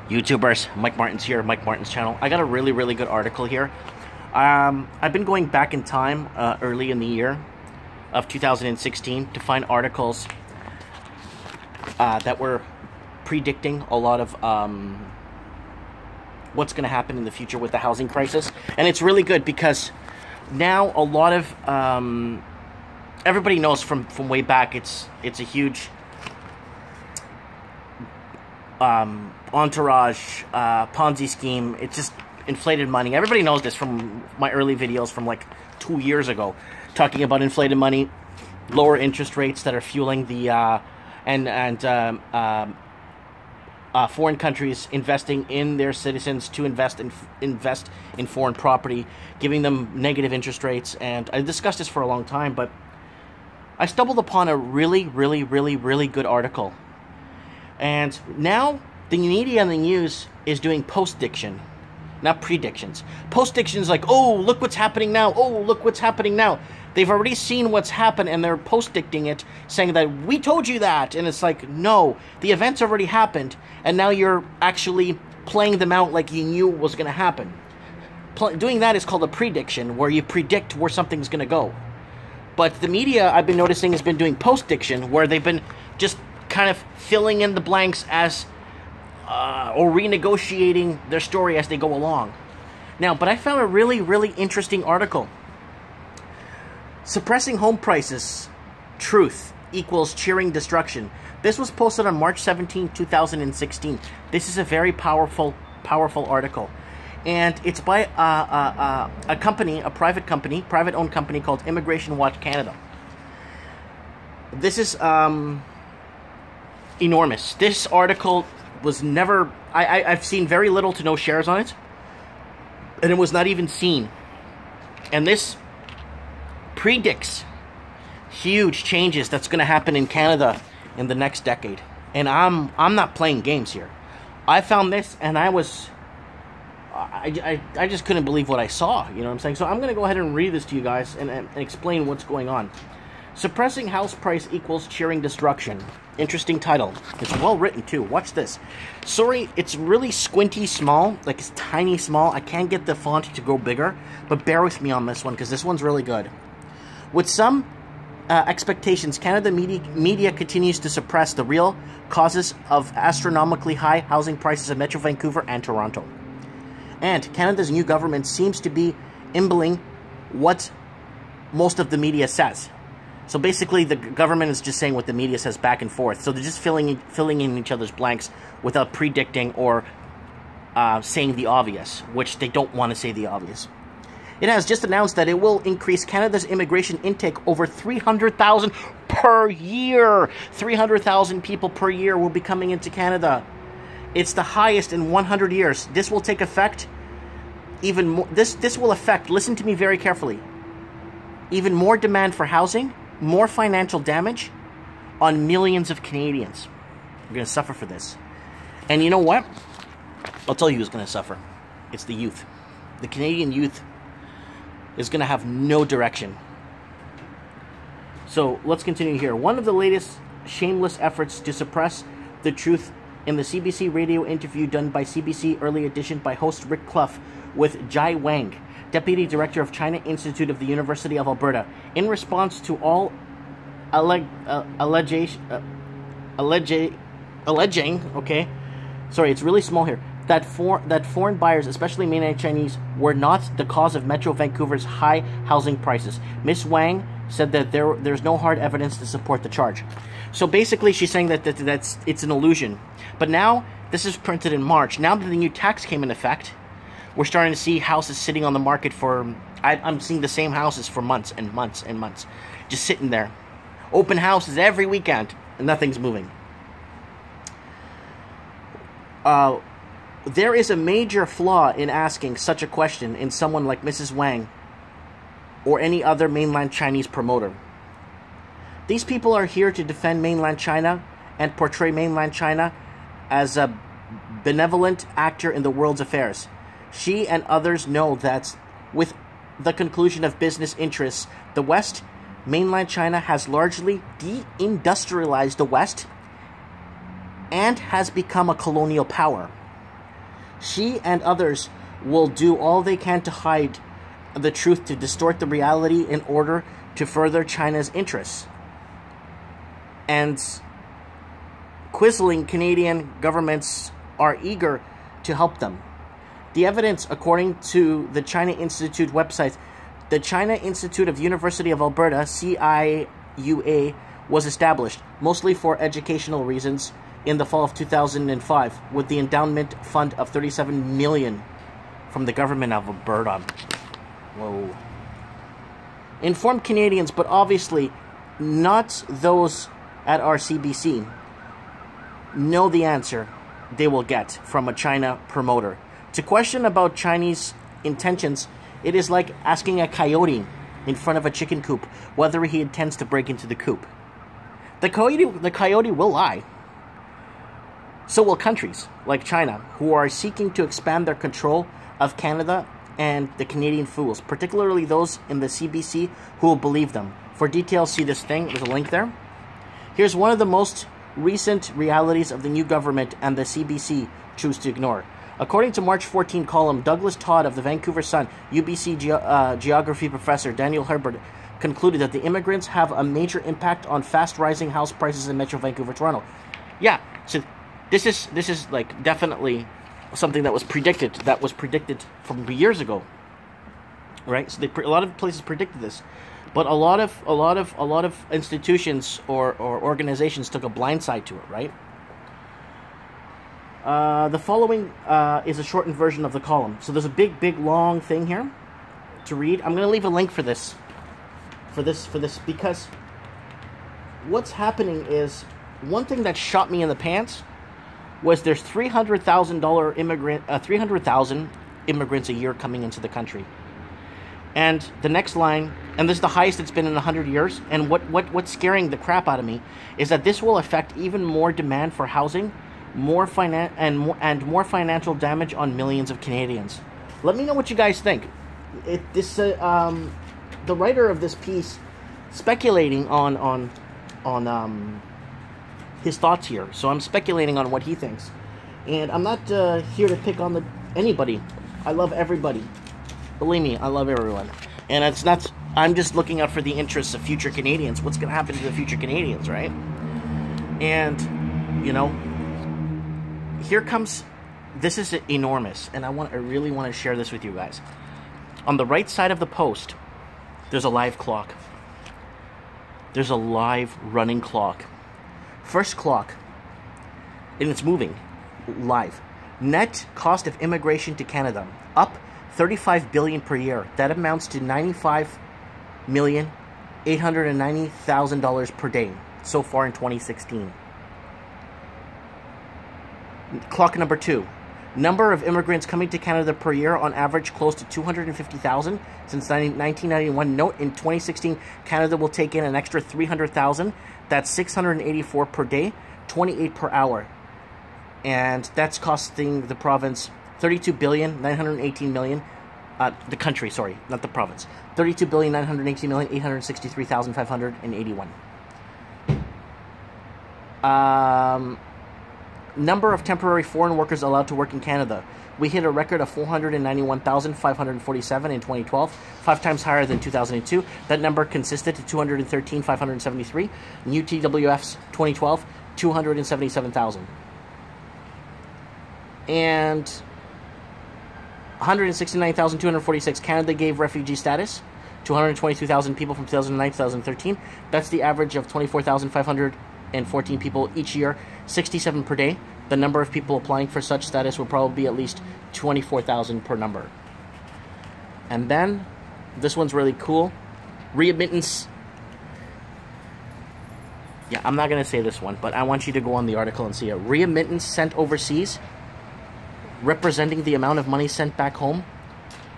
YouTubers, Mike Martin's here, Mike Martin's channel. I got a really good article here. I've been going back in time, early in the year of 2016 to find articles that were predicting a lot of what's going to happen in the future with the housing crisis. And it's really good because now a lot of everybody knows from way back it's a huge entourage Ponzi scheme. It's just inflated money. Everybody knows this from my early videos from like 2 years ago, talking about inflated money, lower interest rates that are fueling the foreign countries investing in their citizens to invest in foreign property, giving them negative interest rates. And I discussed this for a long time, but I stumbled upon a really good article. And now the media and the news is doing post-diction, not predictions. Post-diction is like, oh, look what's happening now. Oh, look what's happening now. They've already seen what's happened, and they're post-dicting it, saying that we told you that. And it's like, no, the events already happened, and now you're actually playing them out like you knew was going to happen. Doing that is called a prediction, where you predict where something's going to go. But the media, I've been noticing, has been doing post-diction, where they've been just kind of filling in the blanks as or renegotiating their story as they go along. Now, but I found a really interesting article. Suppressing home prices, truth equals cheering destruction. This was posted on March 17, 2016. This is a very powerful article. And it's by a company, a private-owned company called Immigration Watch Canada. This is enormous. This article was never... I've seen very little to no shares on it. And it was not even seen. And this predicts huge changes that's going to happen in Canada in the next decade. And I'm not playing games here. I found this and I was... I just couldn't believe what I saw, you know what I'm saying? So I'm going to go ahead and read this to you guys and explain what's going on. Suppressing house price equals cheering destruction. Interesting title. It's well written too. Watch this. Sorry, it's really squinty small, like it's tiny small. I can't get the font to go bigger, but bear with me on this one because this one's really good. With some expectations, Canada media continues to suppress the real causes of astronomically high housing prices in Metro Vancouver and Toronto. And Canada's new government seems to be imbibing what most of the media says. So basically, the government is just saying what the media says back and forth. So they're just filling in each other's blanks without predicting or saying the obvious, which they don't want to say the obvious. It has just announced that it will increase Canada's immigration intake over 300,000 per year. 300,000 people per year will be coming into Canada. It's the highest in 100 years. This will take effect even more. This will affect, listen to me very carefully, even more demand for housing, more financial damage on millions of Canadians. We're going to suffer for this. And you know what? I'll tell you who's going to suffer. It's the youth. The Canadian youth is going to have no direction. So let's continue here. One of the latest shameless efforts to suppress the truth in the CBC radio interview done by CBC Early Edition by host Rick Clough with Jai Wang, Deputy Director of China Institute of the University of Alberta, in response to all alleging, okay, sorry, it's really small here, that foreign buyers, especially mainland Chinese, were not the cause of Metro Vancouver's high housing prices. Ms. Wang said that there's no hard evidence to support the charge. So basically, she's saying that it's an illusion. But now, this is printed in March. Now that the new tax came in effect, we're starting to see houses sitting on the market for... I'm seeing the same houses for months and months and months. Just sitting there. Open houses every weekend, and nothing's moving. There is a major flaw in asking such a question in someone like Mrs. Wang or any other mainland Chinese promoter. These people are here to defend mainland China and portray mainland China as a benevolent actor in the world's affairs. She and others know that with the conclusion of business interests, the West, mainland China has largely deindustrialized the West and has become a colonial power. She and others will do all they can to hide the truth, to distort the reality in order to further China's interests. And quisling Canadian governments are eager to help them. The evidence, according to the China Institute website, the China Institute of University of Alberta, CIUA, was established, mostly for educational reasons, in the fall of 2005, with the endowment fund of $37 million from the government of Alberta. Whoa. Informed Canadians, but obviously not those at our CBC, know the answer they will get from a China promoter. To question about Chinese intentions, it is like asking a coyote in front of a chicken coop whether he intends to break into the coop. The coyote will lie. So will countries like China, who are seeking to expand their control of Canada and the Canadian fools, particularly those in the CBC who will believe them. For details, see this thing. There's a link there. Here's one of the most recent realities of the new government and the CBC choose to ignore. According to March 14 column, Douglas Todd of the Vancouver Sun, UBC geography professor Daniel Herbert concluded that the immigrants have a major impact on fast rising house prices in Metro Vancouver, Toronto. Yeah, so this is like definitely something that was predicted. That was predicted from years ago, right? So a lot of places predicted this, but a lot of institutions or organizations took a blind side to it, right? The following is a shortened version of the column. So there's a big long thing here to read. I'm going to leave a link for this, because what's happening is, one thing that shot me in the pants was there's 300,000 immigrants a year coming into the country. And the next line, and this is the highest it's been in 100 years, and what's scaring the crap out of me is that this will affect even more demand for housing, more financial damage on millions of Canadians. Let me know what you guys think. The writer of this piece speculating on his thoughts here, so I'm speculating on what he thinks, and I'm not here to pick on anybody. I love everybody. Believe me, I love everyone, and it's not. I'm just looking out for the interests of future Canadians. What's going to happen to the future Canadians, right? And you know, here comes. This is enormous, and I really want to share this with you guys. On the right side of the post, there's a live clock. There's a live running clock. First clock, and it's moving live. Net cost of immigration to Canada, up $35 billion per year. That amounts to $95,890,000 per day so far in 2016. Clock number 2. Number of immigrants coming to Canada per year, on average close to 250,000 since 1991. Note, in 2016, Canada will take in an extra 300,000. That's 684 per day, 28 per hour. And that's costing the province $32,918,000,000. The country, sorry, not the province. $32,918,863,581. Number of temporary foreign workers allowed to work in Canada. We hit a record of 491,547 in 2012, 5 times higher than 2002. That number consisted of 213,573. New TWFs 2012, 277,000. And 169,246. Canada gave refugee status to 122,000 people from 2009 to 2013. That's the average of 24,514 people each year, 67 per day. The number of people applying for such status will probably be at least 24,000 per number. And then, this one's really cool. Readmittance. Yeah, I'm not going to say this one, but I want you to go on the article and see it. Readmittance sent overseas, representing the amount of money sent back home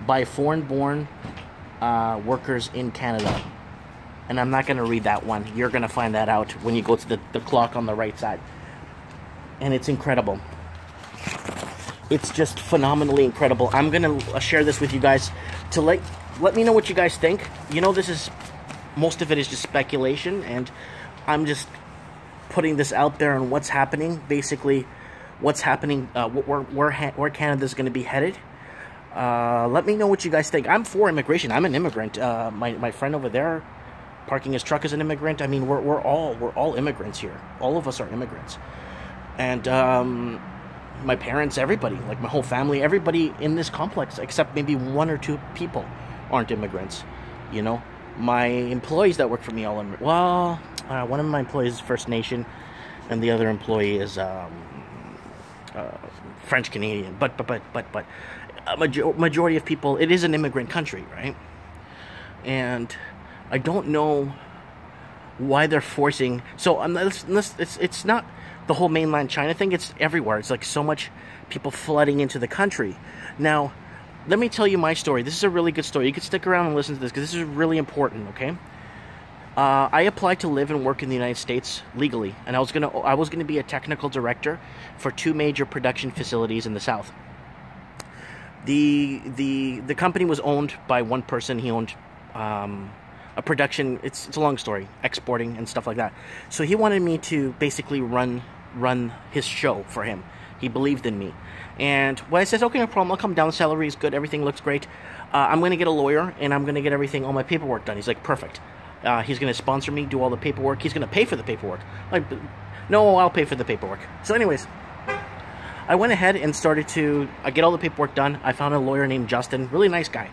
by foreign-born workers in Canada. And I'm not going to read that one. You're going to find that out when you go to the clock on the right side. And it's incredible. It's just phenomenally incredible. I'm going to share this with you guys to let me know what you guys think. You know, most of it is just speculation, and I'm just putting this out there on what's happening. Basically, what's happening, where Canada's going to be headed. Let me know what you guys think. I'm for immigration. I'm an immigrant. My friend over there parking his truck as an immigrant. I mean, we're all immigrants here. All of us are immigrants. And my parents, everybody, like my whole family, everybody in this complex, except maybe 1 or 2 people, aren't immigrants. You know, my employees that work for me all one of my employees is First Nation, and the other employee is French Canadian. But a majority of people, it is an immigrant country, right? And I don't know why they're forcing. So it's not the whole mainland China thing. It's everywhere. It's like so much people flooding into the country. Now, let me tell you my story. This is a really good story. You can stick around and listen to this because this is really important. Okay. I applied to live and work in the United States legally, and I was gonna be a technical director for 2 major production facilities in the South. The company was owned by one person. He owned a production. It's a long story, exporting and stuff like that. So he wanted me to basically run his show for him. He believed in me, and when I says, okay, no problem, I'll come down. The salary is good. Everything looks great. I'm gonna get a lawyer, and I'm gonna get all my paperwork done. He's like, perfect. He's gonna sponsor me, do all the paperwork. He's gonna pay for the paperwork. Like, no, I'll pay for the paperwork. So anyways, I went ahead and started to get all the paperwork done. I found a lawyer named Justin, really nice guy.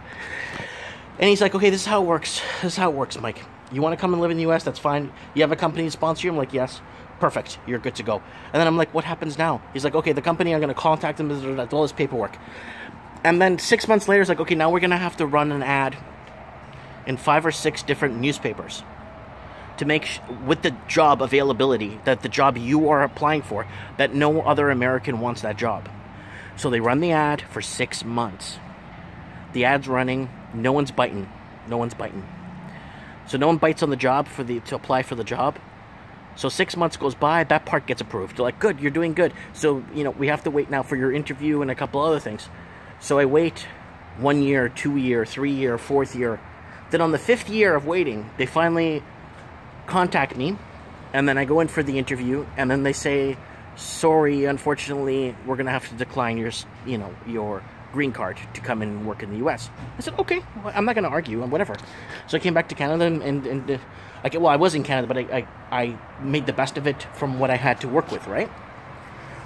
And he's like, okay, this is how it works. This is how it works, Mike. You want to come and live in the U.S., that's fine. You have a company to sponsor you? I'm like, yes. Perfect. You're good to go. And then I'm like, what happens now? He's like, okay, the company, I'm going to contact them, all this paperwork. And then 6 months later, it's like, okay, now we're going to have to run an ad in 5 or 6 different newspapers to make with the job availability, that the job you are applying for, that no other American wants that job. So they run the ad for 6 months. The ad's running. No one's biting. No one's biting. So no one bites on the job to apply for the job. So 6 months goes by. That part gets approved. They're like, good, you're doing good. So, you know, we have to wait now for your interview and a couple other things. So I wait 1 year, 2 year, 3 year, 4th year. Then on the 5th year of waiting, they finally contact me, and then I go in for the interview, and then they say, sorry, unfortunately, we're going to have to decline your green card to come and work in the U.S. I said, okay, well, I'm not going to argue, and whatever. So I came back to Canada, and I was in Canada, but I made the best of it from what I had to work with, right?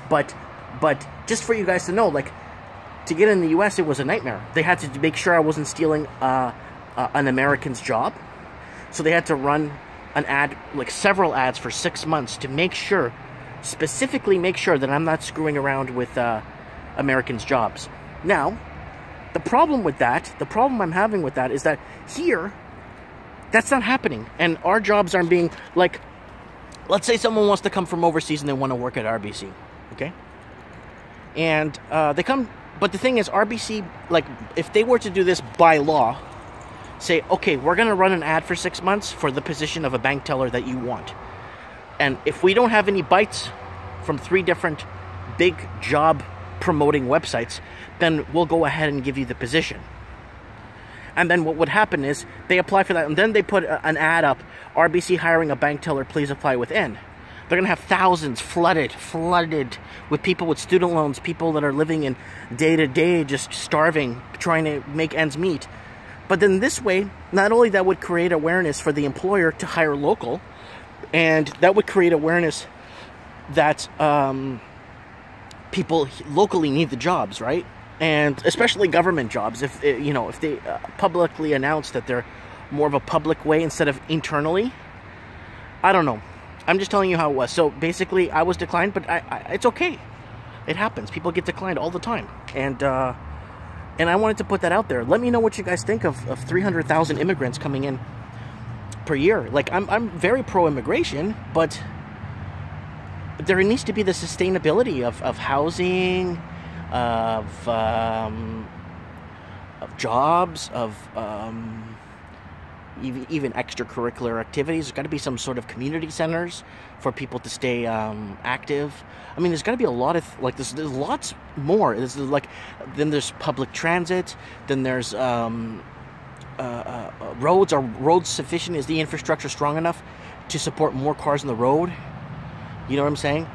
But just for you guys to know, like, to get in the U.S., it was a nightmare. They had to make sure I wasn't stealing an American's job, so they had to run an ad, like several ads for 6 months to specifically make sure that I'm not screwing around with Americans' jobs. Now, the problem I'm having with that is that here, that's not happening. And our jobs aren't being, like, let's say someone wants to come from overseas and they want to work at RBC, okay? And they come, but the thing is, RBC, like, if they were to do this by law, say, okay, we're going to run an ad for 6 months for the position of a bank teller that you want. And if we don't have any bites from 3 different big job promoting websites, then we'll go ahead and give you the position. And then what would happen is they apply for that, and then they put an ad up, RBC hiring a bank teller, please apply within. They're going to have thousands flooded with people with student loans, people that are living in day-to-day just starving, trying to make ends meet. But then this way, not only that would create awareness for the employer to hire local, and that would create awareness that people locally need the jobs, right? And especially government jobs, if they publicly announce that they're more of a public way instead of internally. I don't know. I'm just telling you how it was. So basically, I was declined, but it's okay. It happens. People get declined all the time, and I wanted to put that out there. Let me know what you guys think of 300,000 immigrants coming in per year. Like, I'm very pro-immigration, but there needs to be the sustainability of housing, of jobs, of even extracurricular activities. There's got to be some sort of community centers for people to stay active. I mean, there's got to be a lot of, like, there's lots more. Then there's public transit. Then there's roads. Are roads sufficient? Is the infrastructure strong enough to support more cars on the road? You know what I'm saying?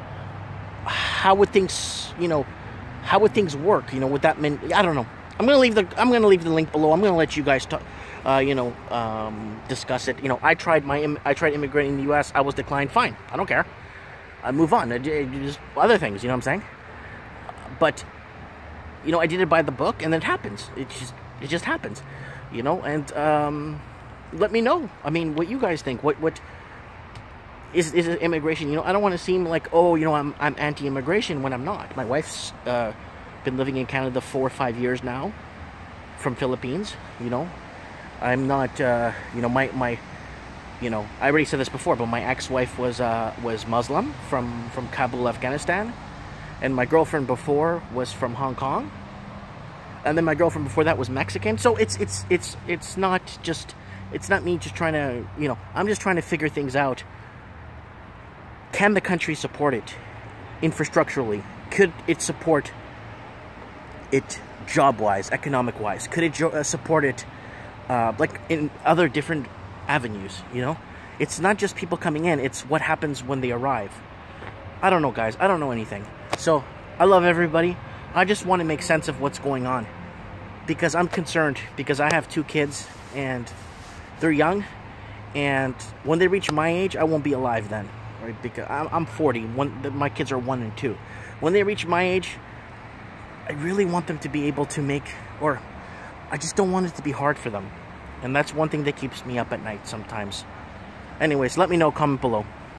How would things you know, how would things work? You know, would that mean, I don't know. I'm gonna leave the link below. I'm gonna let you guys talk, discuss it. You know, I tried immigrating in the U.S. I was declined. Fine, I don't care. I move on. Just other things. You know what I'm saying? But you know, I did it by the book, and it happens. It just happens. You know, and let me know. I mean, what you guys think. What is it immigration? You know, I don't want to seem like, oh, you know, I'm anti-immigration when I'm not. My wife's been living in Canada 4 or 5 years now, from Philippines. You know, I'm not. You know, my you know, I already said this before, but my ex-wife was Muslim from Kabul, Afghanistan, and my girlfriend before was from Hong Kong, and then my girlfriend before that was Mexican. So it's not just, it's not me just trying to, you know, I'm just trying to figure things out. Can the country support it infrastructurally? Could it support it job-wise, economic-wise? Could it support it like in other different avenues, you know? It's not just people coming in, it's what happens when they arrive. I don't know, guys. I don't know anything. So, I love everybody. I just want to make sense of what's going on. Because I'm concerned, because I have 2 kids, and they're young, and when they reach my age, I won't be alive then. Right? Because I'm 40, my kids are 1 and 2. When they reach my age, I really want them to be able to make, or I just don't want it to be hard for them. And that's one thing that keeps me up at night sometimes. Anyways, let me know, comment below.